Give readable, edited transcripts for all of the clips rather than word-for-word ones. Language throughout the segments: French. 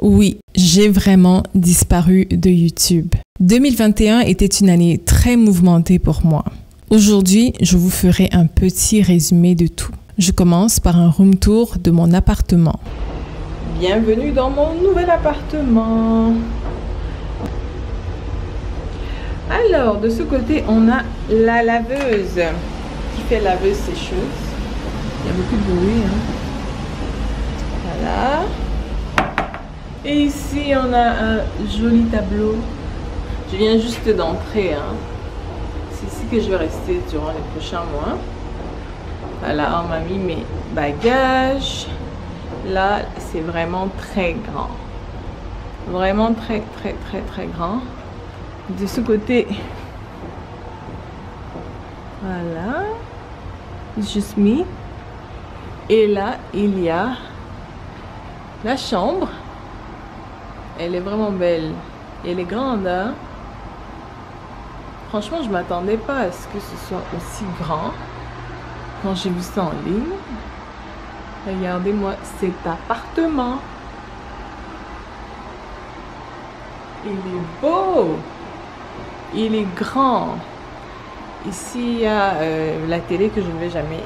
Oui, j'ai vraiment disparu de YouTube. 2021 était une année très mouvementée pour moi. Aujourd'hui, je vous ferai un petit résumé de tout. Je commence par un room tour de mon appartement. Bienvenue dans mon nouvel appartement. Alors, de ce côté, on a la laveuse qui fait laveuse sécheuse. Il y a beaucoup de bruit, hein. Voilà. Et ici, on a un joli tableau. Je viens juste d'entrer, hein. C'est ici que je vais rester durant les prochains mois. Voilà, on m'a mis mes bagages. Là, c'est vraiment très grand. Vraiment très grand. De ce côté, voilà, juste mis. Et là, il y a la chambre. Elle est vraiment belle. Elle est grande, hein? Franchement, je m'attendais pas à ce que ce soit aussi grand quand j'ai vu ça en ligne. Regardez-moi cet appartement. Il est beau. Il est grand. Ici, il y a la télé que je ne vais jamais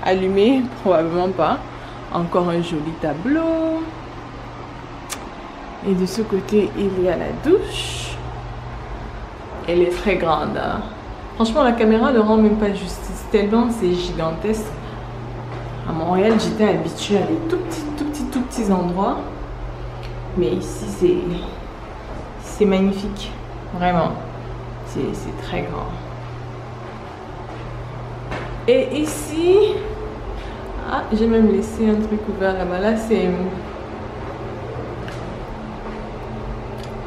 allumer, probablement pas. Encore un joli tableau. Et de ce côté, il y a la douche. Elle est très grande, hein. Franchement, la caméra ne rend même pas justice. Tellement c'est gigantesque. À Montréal, j'étais habituée à des tout petits endroits. Mais ici, c'est magnifique. Vraiment. C'est très grand. Et ici, ah, j'ai même laissé un truc ouvert là-bas. Là, c'est...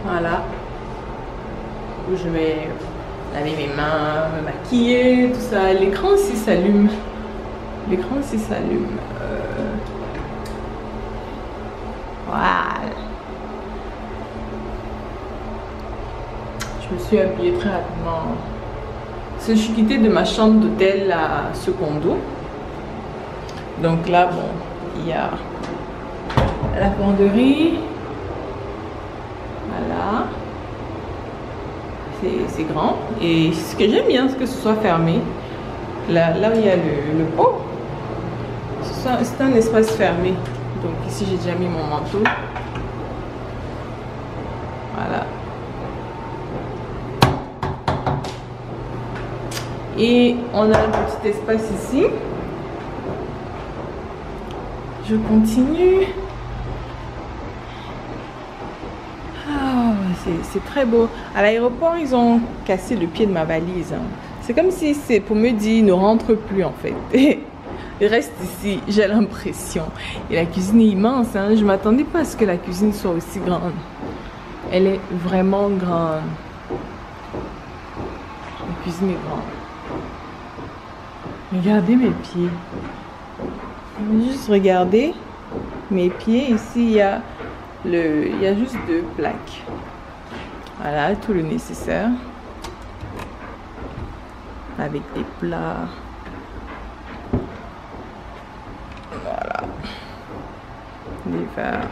Voilà. Où je vais laver mes mains, me maquiller, tout ça. L'écran aussi s'allume. L'écran aussi s'allume. Voilà. Je me suis habillée très rapidement. Je suis quittée de ma chambre d'hôtel à ce condo. Donc là, bon, il y a la fonderie. Voilà. C'est grand. Et ce que j'aime bien, c'est que ce soit fermé. Là où il y a le pot, c'est un espace fermé. Donc ici, j'ai déjà mis mon manteau. Voilà. Et on a un petit espace ici. Je continue. Ah, c'est très beau. À l'aéroport, ils ont cassé le pied de ma valise. C'est comme si c'est pour me dire ne rentre plus en fait. Reste ici, j'ai l'impression. Et la cuisine est immense, hein. Je ne m'attendais pas à ce que la cuisine soit aussi grande. Elle est vraiment grande. La cuisine est grande. Regardez mes pieds. Juste regardez mes pieds. Ici, il y a juste 2 plaques. Voilà, tout le nécessaire. Avec des plats. Voilà. Des verres.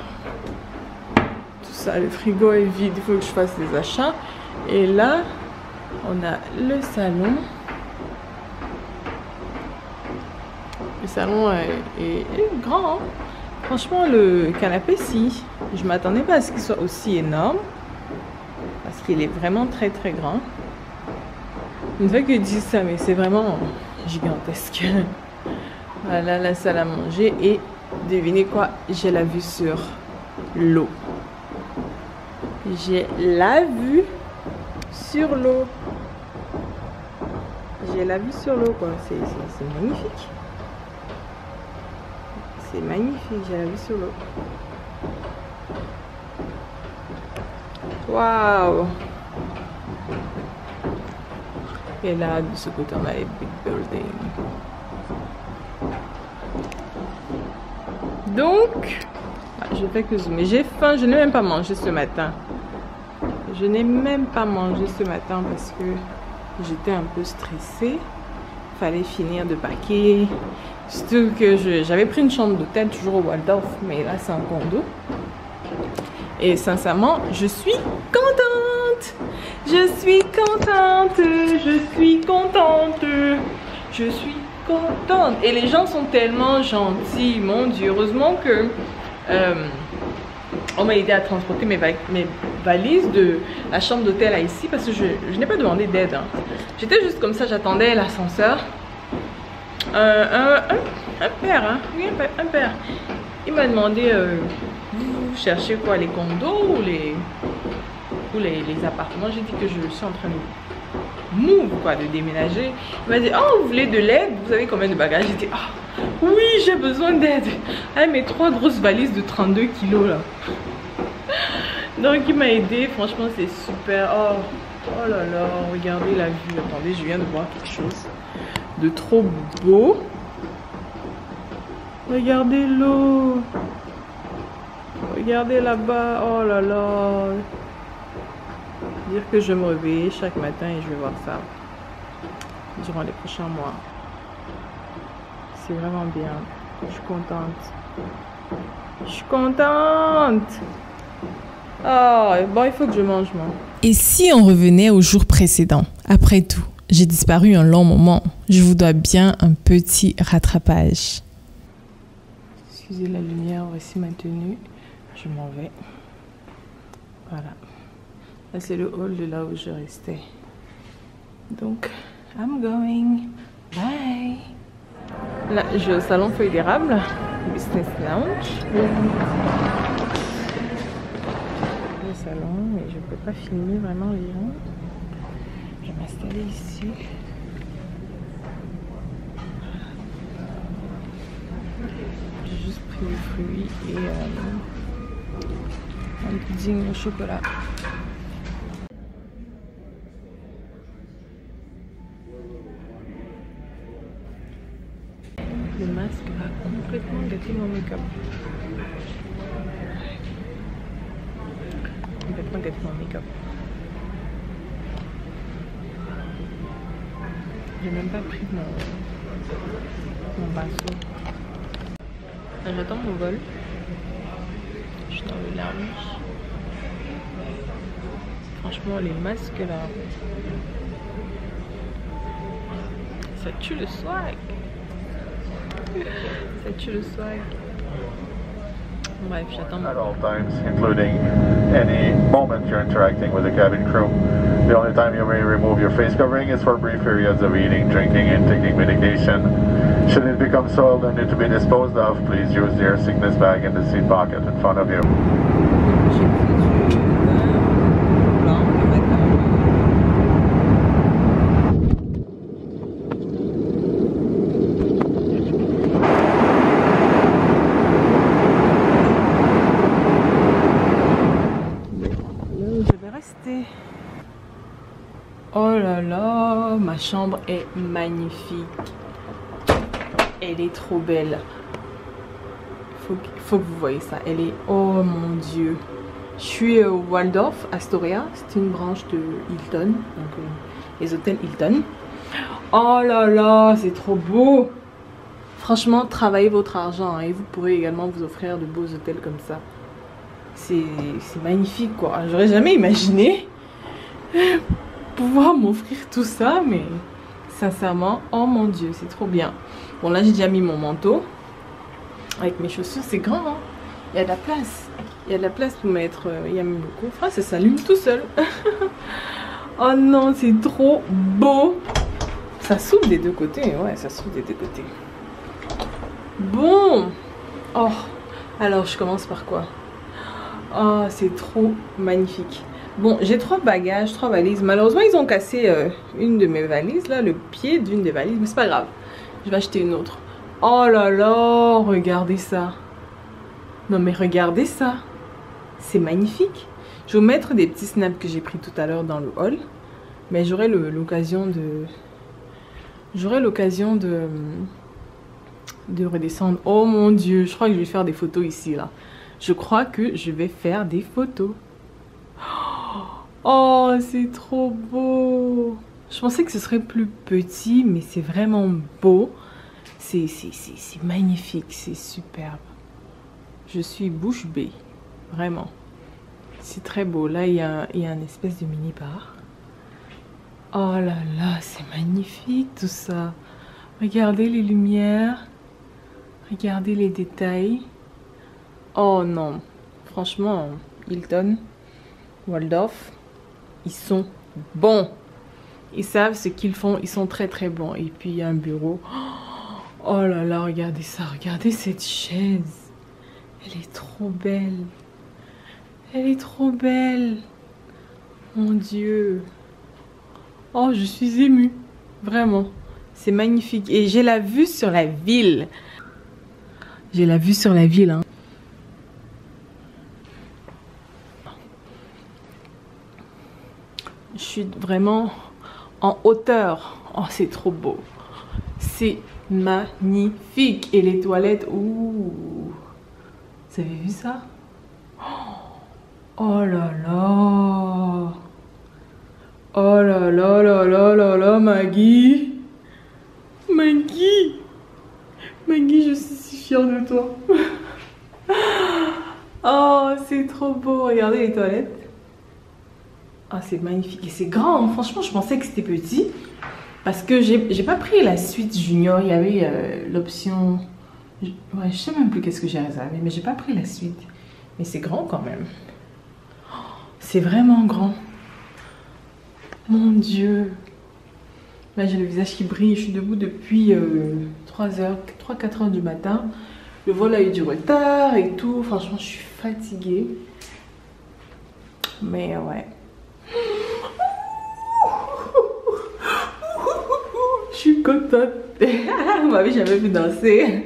Tout ça, le frigo est vide. Il faut que je fasse des achats. Et là, on a le salon. Le salon est grand, hein. Franchement, le canapé, si. Je m'attendais pas à ce qu'il soit aussi énorme. Parce qu'il est vraiment très grand. Une fois que je dis ça, mais c'est vraiment gigantesque. Voilà la salle à manger. Et devinez quoi? J'ai la vue sur l'eau. J'ai la vue sur l'eau. J'ai la vue sur l'eau, quoi. C'est magnifique. C'est magnifique, j'ai la vue sur l'eau. Waouh! Et là, de ce côté, on a les big buildings. Donc, je fais que zoomer. J'ai faim, je n'ai même pas mangé ce matin. Je n'ai même pas mangé ce matin parce que j'étais un peu stressée. Il fallait finir de packer. Surtout que j'avais pris une chambre d'hôtel toujours au Waldorf, mais là c'est un condo. Et sincèrement, je suis contente. Je suis contente. Je suis contente. Je suis contente. Et les gens sont tellement gentils. Mon Dieu, heureusement que on m'a aidé à transporter mes valises de la chambre d'hôtel à ici parce que je n'ai pas demandé d'aide. Hein. J'étais juste comme ça, j'attendais l'ascenseur. Un père, hein? Oui, un père. Il m'a demandé, vous cherchez quoi, les condos ou les appartements? J'ai dit que je suis en train de move, quoi, de déménager. Il m'a dit, oh, vous voulez de l'aide? Vous avez combien de bagages? J'ai dit, ah, oui, j'ai besoin d'aide. Ah, mes 3 grosses valises de 32 kilos, là. Donc, il m'a aidé. Franchement, c'est super. Oh là là, regardez la vue. Attendez, je viens de voir quelque chose de trop beau. Regardez l'eau. Regardez là-bas. Oh là là. Dire que je me réveille chaque matin et je vais voir ça durant les prochains mois. C'est vraiment bien. Je suis contente. Je suis contente. Oh, bon, il faut que je mange, moi. Et si on revenait au jour précédent? Après tout, j'ai disparu un long moment. Je vous dois bien un petit rattrapage. Excusez la lumière, voici ma tenue. Je m'en vais. Voilà. Là, c'est le hall de là où je restais. Donc, I'm going. Bye. Là, je suis au salon Feuille d'érable, Business Lounge. Le salon, mais je ne peux pas filmer vraiment les gens. Je vais m'installer ici. J'ai juste pris des fruits et un pudding au chocolat. Le masque a complètement gâté mon make-up. Complètement gâté mon make-up. J'ai même pas pris mon pinceau. J'attends mon vol. Je suis dans le lounge. Franchement, les masques là, ça tue le swag. Ça tue le swag. Bref, j'attends. At all times, including any moment you're interacting with the cabin crew. The only time you may remove your face covering is for brief periods of eating, drinking, and taking medication. Should it become soiled and need to be disposed of, please use the air sickness bag in the seat pocket in front of you. Oh là là, ma chambre est magnifique. Elle est trop belle. Faut que vous voyez ça. Elle est... Oh mon Dieu. Je suis au Waldorf Astoria. C'est une branche de Hilton. Donc les hôtels Hilton. Oh là là, c'est trop beau. Franchement, travaillez votre argent. Hein, et vous pourrez également vous offrir de beaux hôtels comme ça. C'est magnifique quoi. J'aurais jamais imaginé pouvoir m'offrir tout ça, mais sincèrement, oh mon Dieu, c'est trop bien. Bon, là j'ai déjà mis mon manteau avec mes chaussures, c'est grand, hein. Il y a de la place, il y a de la place pour mettre, il y a même le coffre, ça s'allume tout seul. Oh non, c'est trop beau. Ça s'ouvre des deux côtés, ouais, ça s'ouvre des deux côtés. Bon, oh, alors je commence par quoi? Oh, c'est trop magnifique. Bon, j'ai 3 bagages, 3 valises. Malheureusement, ils ont cassé une de mes valises, là, le pied d'une des valises. Mais c'est pas grave. Je vais acheter une autre. Oh là là, regardez ça. Non, mais regardez ça. C'est magnifique. Je vais vous mettre des petits snaps que j'ai pris tout à l'heure dans le hall. Mais j'aurai l'occasion de... de redescendre. Oh mon Dieu, je crois que je vais faire des photos ici, là. Je crois que je vais faire des photos. Oh, c'est trop beau. Je pensais que ce serait plus petit, mais c'est vraiment beau. C'est magnifique, c'est superbe. Je suis bouche bée, vraiment. C'est très beau. Là, il y a une espèce de mini-bar. Oh là là, c'est magnifique tout ça. Regardez les lumières. Regardez les détails. Oh non. Franchement, Hilton, Waldorf, ils sont bons. Ils savent ce qu'ils font. Ils sont très très bons. Et puis, il y a un bureau. Oh là là, regardez ça. Regardez cette chaise. Elle est trop belle. Elle est trop belle. Mon Dieu. Oh, je suis émue. Vraiment. C'est magnifique. Et j'ai la vue sur la ville. J'ai la vue sur la ville. Hein. Je suis vraiment en hauteur. Oh, c'est trop beau. C'est magnifique. Et les toilettes. Ouh. Vous avez vu ça? Oh là là. Oh là là là là là là, Maggie. Maggie. Maggie, je suis si fière de toi. Oh, c'est trop beau. Regardez les toilettes. Oh, c'est magnifique. Et c'est grand. Franchement, je pensais que c'était petit. Parce que j'ai pas pris la suite junior. Il y avait l'option... Ouais, je sais même plus qu'est-ce que j'ai réservé. Mais j'ai pas pris la suite. Mais c'est grand quand même. C'est vraiment grand. Mon Dieu. Là, j'ai le visage qui brille. Je suis debout depuis 3-4 heures du matin. Le vol a eu du retard et tout. Franchement, je suis fatiguée. Mais ouais. Je suis contente. Vous m'avez jamais vu danser.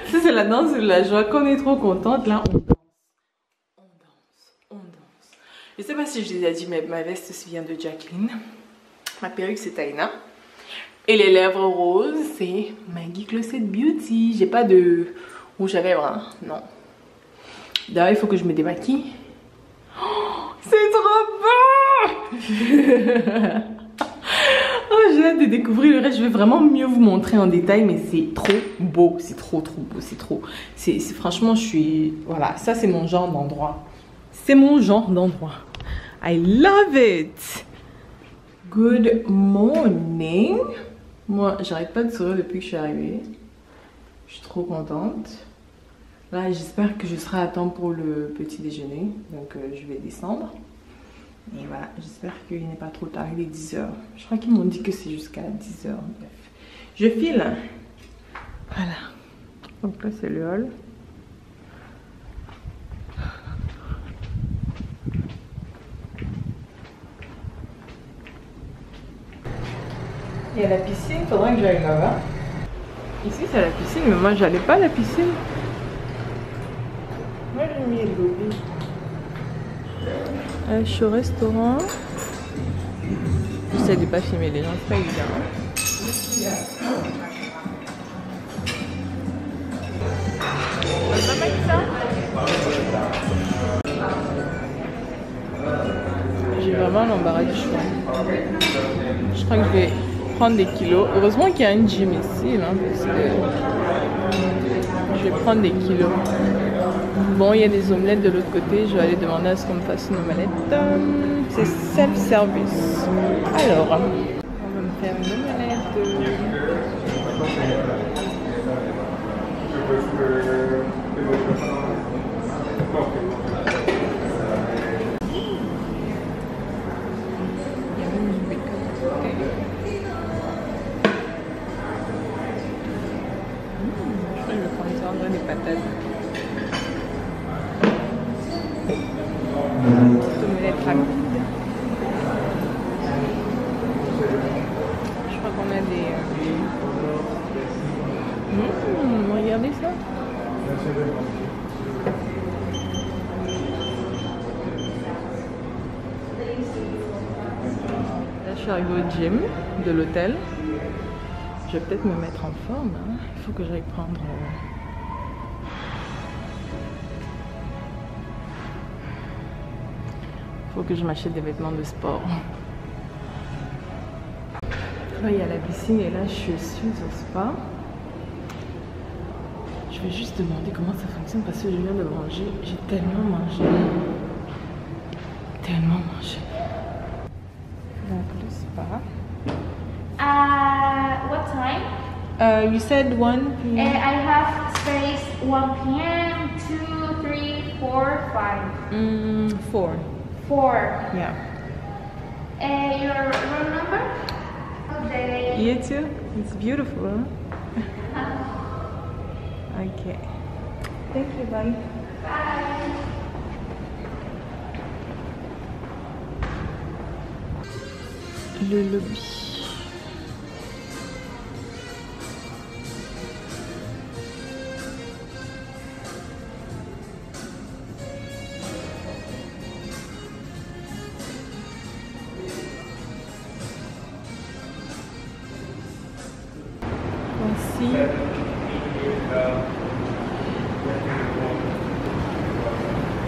Ça, c'est la danse de la joie. Quand on est trop contente, là, on danse. On danse. Je sais pas si je vous ai dit, mais ma veste vient de Jacqueline. Ma perruque, c'est Taina. Et les lèvres roses, c'est Maggie Closet Beauty. J'ai pas de rouge à lèvres, hein. Non. D'ailleurs, il faut que je me démaquille. Oh, c'est trop beau. Oh, j'ai hâte de découvrir le reste. Je vais vraiment mieux vous montrer en détail, mais c'est trop beau. C'est trop beau. C'est trop. Franchement, je suis... Voilà, ça, c'est mon genre d'endroit. C'est mon genre d'endroit. I love it. Good morning. Moi, j'arrête pas de sourire depuis que je suis arrivée. Je suis trop contente. Là, j'espère que je serai à temps pour le petit déjeuner. Donc, je vais descendre. Et voilà, j'espère qu'il n'est pas trop tard. Il est 10 h. Je crois qu'ils m'ont dit que c'est jusqu'à 10 h. Bref. Je file. Voilà. Donc là, c'est le hall. Il y a la piscine, il faudrait que j'aille là-bas. Ici, c'est la piscine, mais moi, j'allais pas à la piscine. Moi, j'ai mis le lobby. Je suis au restaurant. J'essaie de pas filmer les gens, c'est pas évident. On va mettre ça. J'ai vraiment l'embarras du choix. Je crois que je vais prendre des kilos. Heureusement qu'il y a une gym ici, là, parce que je vais prendre des kilos. Bon, il y a des omelettes de l'autre côté. Je vais aller demander à ce qu'on me fasse une omelette. C'est self-service. Alors, on va me faire une omelette. Des patates. Petite omelette rapide. Je crois qu'on a des... regardez ça. Là, je suis arrivée au gym de l'hôtel. Je vais peut-être me mettre en forme. Hein. Il faut que j'aille prendre... Faut que je m'achète des vêtements de sport. Là, il y a la piscine et là, je suis au spa. Je vais juste demander comment ça fonctionne parce que je viens de manger. J'ai tellement mangé. You said 1 p.m. And I have space 1 p.m., 2, 3, 4, 5. 4. 4. Yeah. And your room number? Okay. You too? It's beautiful, huh? Okay. Thank you, bye. Bye. Le lobby.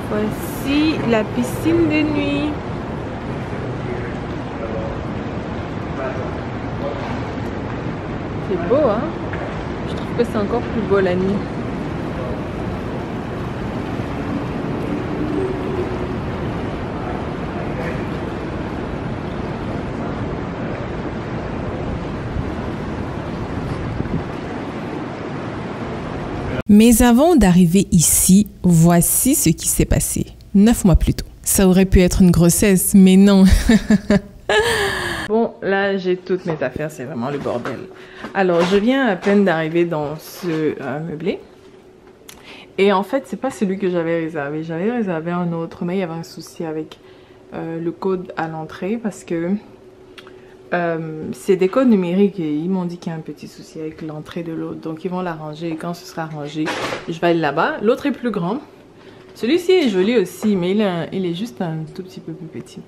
Voici la piscine de nuit. C'est beau, hein? Je trouve que c'est encore plus beau la nuit. Mais avant d'arriver ici, voici ce qui s'est passé 9 mois plus tôt. Ça aurait pu être une grossesse, mais non. Bon, là, j'ai toutes mes affaires, c'est vraiment le bordel. Alors, je viens à peine d'arriver dans ce meublé. Et en fait, c'est pas celui que j'avais réservé. J'avais réservé un autre, mais il y avait un souci avec le code à l'entrée parce que c'est des codes numériques et ils m'ont dit qu'il y a un petit souci avec l'entrée de l'autre. Donc, ils vont l'arranger et quand ce sera arrangé, je vais aller là-bas. L'autre est plus grand. Celui-ci est joli aussi, mais il est juste un tout petit peu plus petit.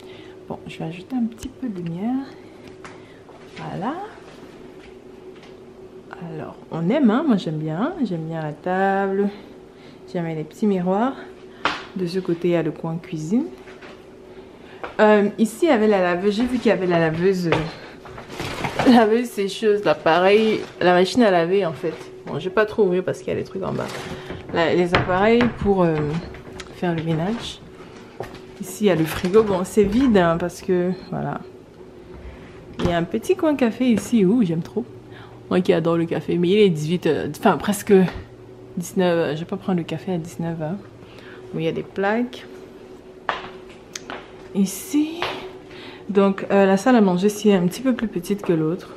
Bon, je vais ajouter un petit peu de lumière. Voilà. Alors, on aime, hein? Moi j'aime bien. J'aime bien la table. J'aime les petits miroirs. De ce côté, il y a le coin cuisine. Ici, il y avait la laveuse. J'ai vu qu'il y avait la laveuse sécheuse. L'appareil, la machine à laver en fait. Bon, je vais pas trop ouvrir parce qu'il y a des trucs en bas. Les appareils pour faire le ménage. Ici, il y a le frigo. Bon, c'est vide hein, parce que, voilà. Il y a un petit coin café ici. Ouh, j'aime trop. Moi qui adore le café. Mais il est 18h. Enfin, presque 19h. Je vais pas prendre le café à 19h. Bon, il y a des plaques. Ici. Donc, la salle à manger, c'est un petit peu plus petite que l'autre.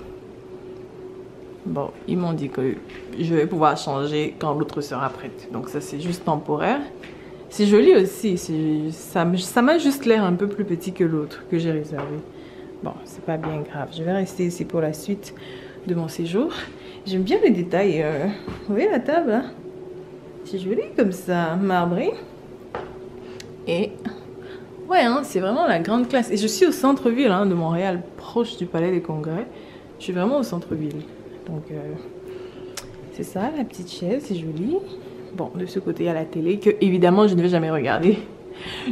Bon, ils m'ont dit que je vais pouvoir changer quand l'autre sera prête. Donc, ça, c'est juste temporaire. C'est joli aussi, ça m'a juste l'air un peu plus petit que l'autre que j'ai réservé. Bon, c'est pas bien grave. Je vais rester ici pour la suite de mon séjour. J'aime bien les détails. Vous voyez la table, hein? C'est joli comme ça, marbré. Et ouais, hein, c'est vraiment la grande classe. Et je suis au centre-ville hein, de Montréal, proche du Palais des Congrès. Je suis vraiment au centre-ville. Donc, c'est ça, la petite chaise, c'est joli. Bon, de ce côté, il y a la télé que, évidemment, je ne vais jamais regarder.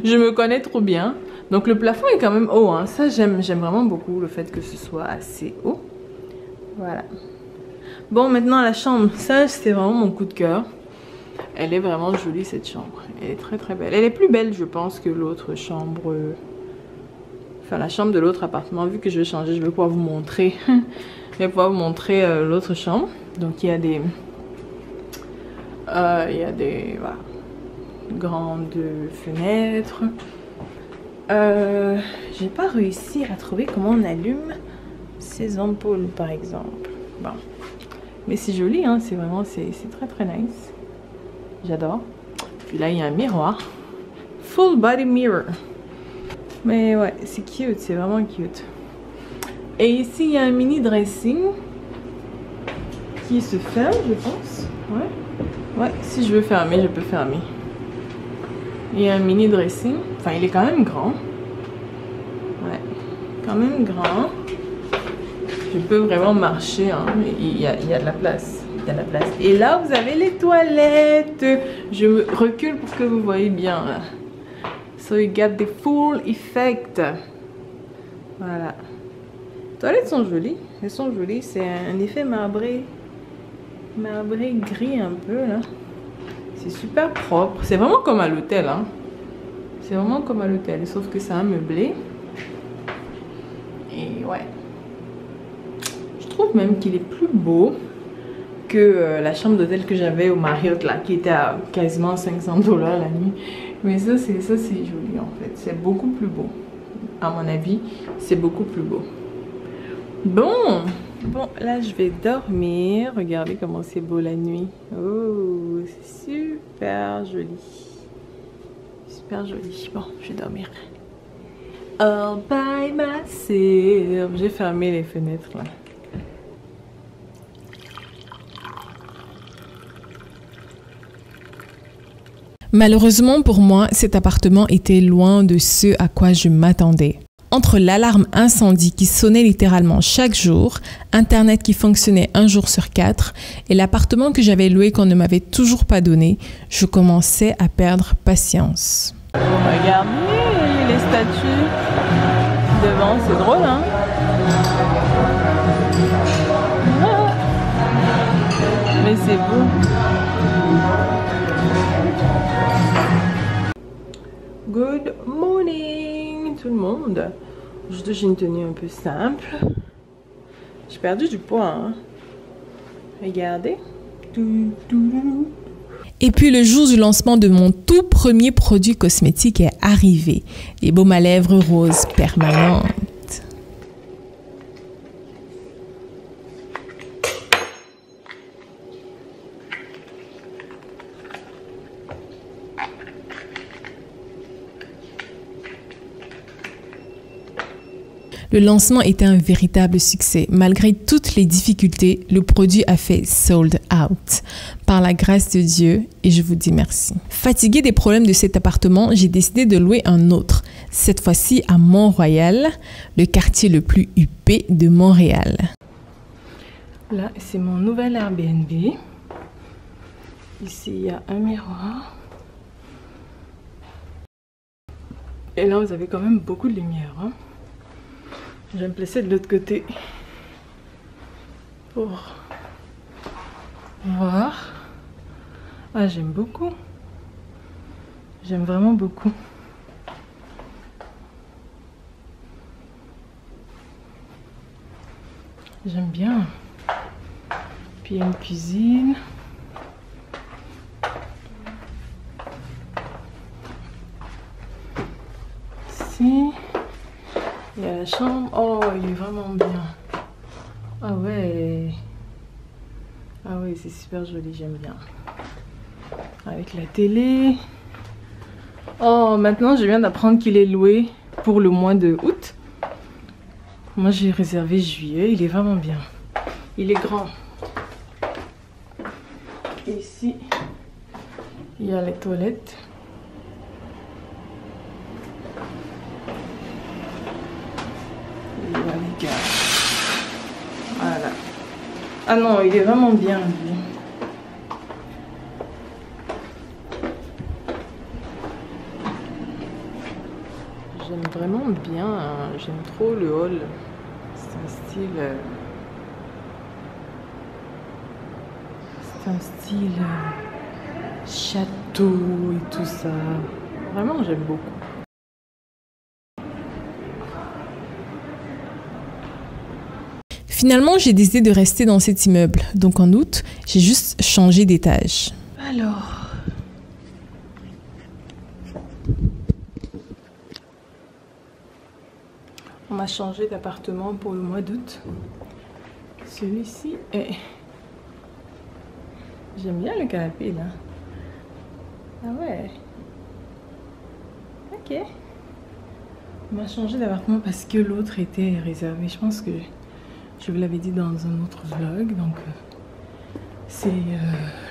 Je me connais trop bien. Donc, le plafond est quand même haut. Hein. Ça, j'aime vraiment beaucoup le fait que ce soit assez haut. Voilà. Bon, maintenant, la chambre. Ça, c'est vraiment mon coup de cœur. Elle est vraiment jolie, cette chambre. Elle est très, très belle. Elle est plus belle, je pense, que l'autre chambre. Enfin, la chambre de l'autre appartement. Vu que je vais changer, je vais pouvoir vous montrer. Je vais pouvoir vous montrer l'autre chambre. Donc, il y a des... voilà, grandes fenêtres. J'ai pas réussi à trouver comment on allume ces ampoules par exemple. Bon, mais c'est joli hein, c'est vraiment c'est très très nice. J'adore. Puis là il y a un miroir, full body mirror. Mais ouais, c'est cute, c'est vraiment cute. Et ici il y a un mini dressing qui se ferme, je pense. Ouais. Ouais, si je veux fermer, je peux fermer. Il y a un mini dressing. Enfin, il est quand même grand. Ouais, quand même grand. Je peux vraiment marcher, hein. Il y a de la place. Il y a de la place. Et là, vous avez les toilettes. Je me recule pour que vous voyez bien. Là. So you get the full effect. Voilà. Les toilettes sont jolies. Elles sont jolies. C'est un effet marbré. Marbré gris un peu là. C'est super propre. C'est vraiment comme à l'hôtel hein. C'est vraiment comme à l'hôtel. Sauf que c'est un meublé. Et ouais. Je trouve même qu'il est plus beau. que la chambre d'hôtel que j'avais au Marriott là, qui était à quasiment 500$ la nuit. Mais ça c'est joli en fait, c'est beaucoup plus beau. À mon avis, c'est beaucoup plus beau. Bon, là je vais dormir. Regardez comment c'est beau la nuit. Oh, c'est super joli. Super joli. Bon, je vais dormir. All by myself. J'ai fermé les fenêtres là. Malheureusement pour moi, cet appartement était loin de ce à quoi je m'attendais. Entre l'alarme incendie qui sonnait littéralement chaque jour, Internet qui fonctionnait 1 jour sur 4 et l'appartement que j'avais loué qu'on ne m'avait toujours pas donné, je commençais à perdre patience. Regardez les statues devant, c'est drôle hein. Ah. Mais c'est beau. Good morning tout le monde. Aujourd'hui j'ai une tenue un peu simple. J'ai perdu du poids hein. Regardez. Et puis le jour du lancement de mon tout premier produit cosmétique est arrivé. Les baumes à lèvres roses permanentes. Le lancement était un véritable succès. Malgré toutes les difficultés, le produit a fait sold out. Par la grâce de Dieu, et je vous dis merci. Fatiguée des problèmes de cet appartement, j'ai décidé de louer un autre. Cette fois-ci à Mont-Royal, le quartier le plus huppé de Montréal. Là, c'est mon nouvel Airbnb. Ici, il y a un miroir. Et là, vous avez quand même beaucoup de lumière, hein. Je vais me placer de l'autre côté pour voir. Ah, j'aime beaucoup. J'aime vraiment beaucoup. J'aime bien. Puis il y a une cuisine. Ici. Il y a la chambre. Oh, il est vraiment bien. Ah ouais. Ah ouais, c'est super joli, j'aime bien. Avec la télé. Oh, maintenant je viens d'apprendre qu'il est loué pour le mois de août. Moi j'ai réservé juillet, il est vraiment bien. Il est grand. Ici, il y a les toilettes. Voilà. Ah non, il est vraiment bien lui. J'aime vraiment bien, hein. J'aime trop le hall. C'est un style château et tout ça. Vraiment, j'aime beaucoup. Finalement, j'ai décidé de rester dans cet immeuble. Donc en août, j'ai juste changé d'étage. Alors, on a changé d'appartement pour le mois d'août. Celui-ci est... J'aime bien le canapé là. Ah ouais. Ok. On a changé d'appartement parce que l'autre était réservé. Je pense que je vous l'avais dit dans un autre vlog. Donc c'est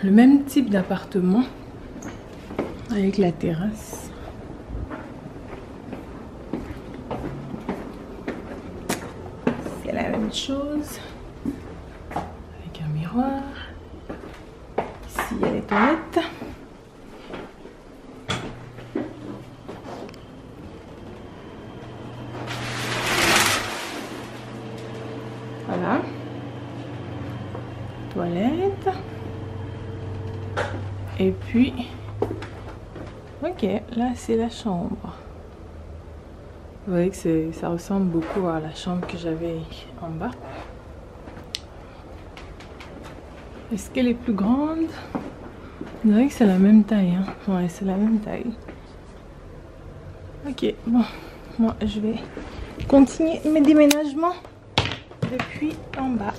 le même type d'appartement avec la terrasse. C'est la même chose avec un miroir. Ici il y a les toilettes. Voilà. Toilette. Et puis, ok, là c'est la chambre. Vous voyez que ça ressemble beaucoup à la chambre que j'avais en bas. Est-ce qu'elle est plus grande? On dirait que c'est la même taille. Hein. Ouais, c'est la même taille. Ok, bon. Moi, je vais continuer mes déménagements depuis en bas.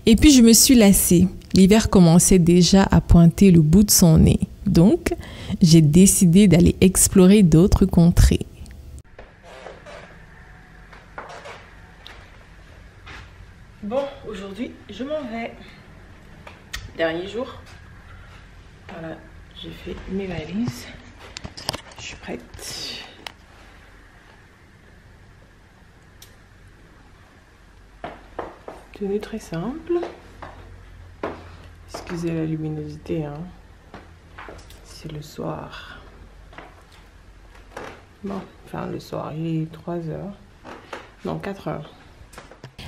Et puis je me suis lassée. L'hiver commençait déjà à pointer le bout de son nez. Donc, j'ai décidé d'aller explorer d'autres contrées. Bon, aujourd'hui, je m'en vais. Dernier jour. Voilà, j'ai fait mes valises. Je suis prête. Tenue très simple. Excusez la luminosité, hein. C'est le soir. Bon, enfin le soir, il est 3 heures. Non, 4 heures.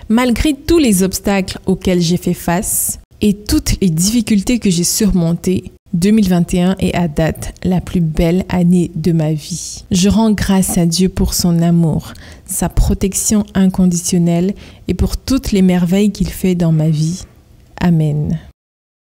Malgré tous les obstacles auxquels j'ai fait face et toutes les difficultés que j'ai surmontées, 2021 est à date la plus belle année de ma vie. Je rends grâce à Dieu pour son amour, sa protection inconditionnelle et pour toutes les merveilles qu'il fait dans ma vie. Amen.